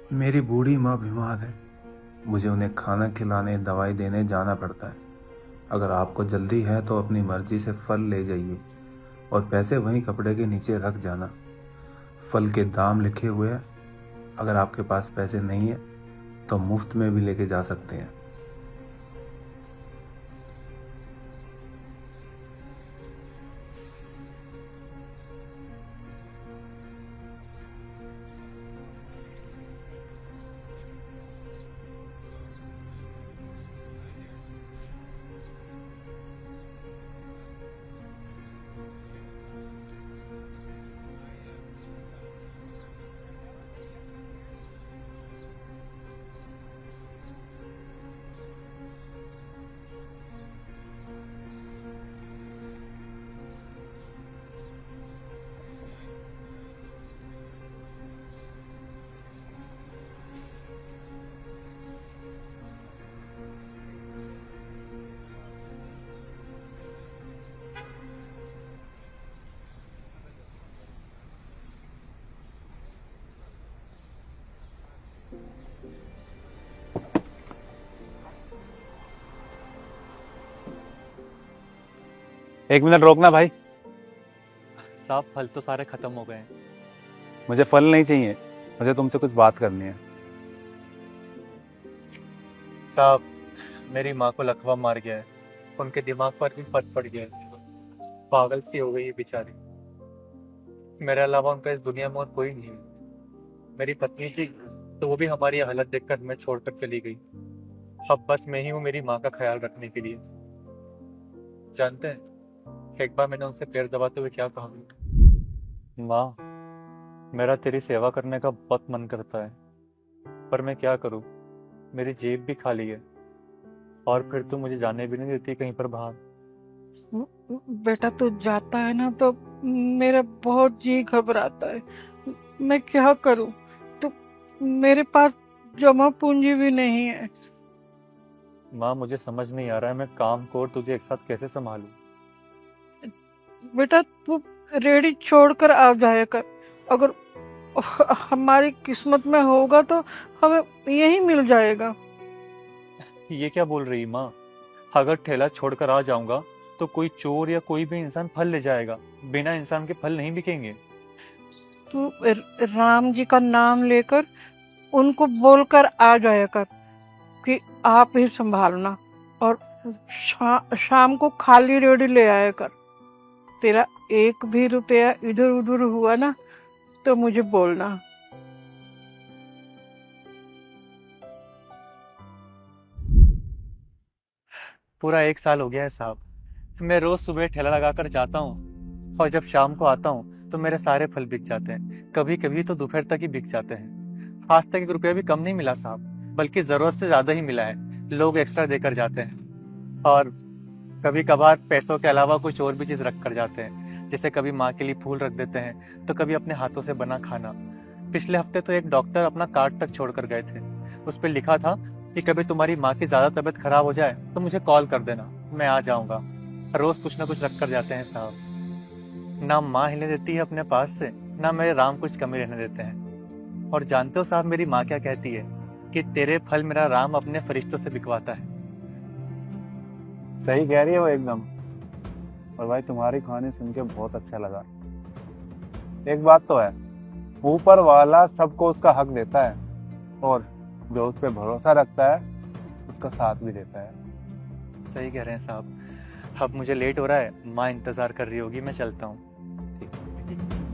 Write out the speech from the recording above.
मेरी बूढ़ी माँ बीमार है। मुझे उन्हें खाना खिलाने, दवाई देने जाना पड़ता है। अगर आपको जल्दी है तो अपनी मर्जी से फल ले जाइए और पैसे वहीं कपड़े के नीचे रख जाना। फल के दाम लिखे हुए हैं। अगर आपके पास पैसे नहीं है तो मुफ्त में भी लेके जा सकते हैं। एक मिनट रोकना भाई। साहब फल तो सारे खत्म हो गए हैं। मुझे फल नहीं चाहिए, मुझे तुमसे कुछ बात करनी है। साहब मेरी माँ को लकवा मार गया है, उनके दिमाग पर भी फर्क पड़ गया है, पागल सी हो गई है बेचारी। मेरे अलावा उनका इस दुनिया में और कोई नहीं है। मेरी पत्नी थी तो वो भी हमारी हालत देखकर हमें छोड़कर चली गई। अब बस मैं ही हूँ मेरी माँ का ख्याल रखने के लिए। जानते हैं, एक बार मैंने उनसे पैर दबाते हुए क्या कहा, माँ मेरा तेरी सेवा करने का बहुत मन करता है, पर मैं क्या करूँ, मेरी जेब भी खाली है और फिर तू मुझे जाने भी नहीं देती कहीं पर बाहर। बेटा तू जाता है ना तो मेरा बहुत जी घबराता है। मैं क्या करूं? तो मेरे पास जमा पूंजी भी नहीं है। माँ मुझे समझ नहीं आ रहा है मैं काम को और तुझे एक साथ कैसे संभालूं। बेटा तू रेडी छोड़कर आ जाया कर। अगर हमारी किस्मत में होगा तो हमें यही मिल जाएगा। ये क्या बोल रही माँ, अगर ठेला छोड़कर आ जाऊंगा तो कोई चोर या कोई भी इंसान फल ले जाएगा, बिना इंसान के फल नहीं बिकेंगे। तू राम जी का नाम लेकर उनको बोलकर आ जाया कर कि आप ही संभालना, और शाम को खाली रेडी ले आया कर। तेरा एक भी रुपया इधर उधर हुआ ना तो मुझे बोलना। पूरा 1 साल हो गया है साहब, मैं रोज सुबह ठेला लगाकर जाता हूँ और जब शाम को आता हूँ तो मेरे सारे फल बिक जाते हैं। कभी कभी तो दोपहर तक ही बिक जाते हैं। आज तक 1 रुपया भी कम नहीं मिला साहब, बल्कि जरूरत से ज्यादा ही मिला है। लोग एक्स्ट्रा देकर जाते हैं और कभी कभार पैसों के अलावा कुछ और भी चीज रख कर जाते हैं, जैसे कभी माँ के लिए फूल रख देते हैं तो कभी अपने हाथों से बना खाना। पिछले हफ्ते तो एक डॉक्टर अपना कार्ड तक छोड़कर गए थे। उस पर लिखा था कि कभी तुम्हारी माँ की ज्यादा तबीयत खराब हो जाए तो मुझे कॉल कर देना, मैं आ जाऊंगा। रोज कुछ ना कुछ रख कर जाते हैं साहब। ना माँ हिलने देती है अपने पास से, ना मेरे राम कुछ कमी रहने देते हैं। और जानते हो साहब मेरी माँ क्या कहती है, कि तेरे फल मेरा राम अपने फरिश्तों से बिकवाता है। सही कह रही है वो एकदम। और भाई तुम्हारी कहानी सुन के बहुत अच्छा लगा। एक बात तो है, ऊपर वाला सबको उसका हक देता है और जो उस पर भरोसा रखता है उसका साथ भी देता है। सही कह रहे हैं साहब। अब मुझे लेट हो रहा है, माँ इंतजार कर रही होगी, मैं चलता हूँ। ठीक।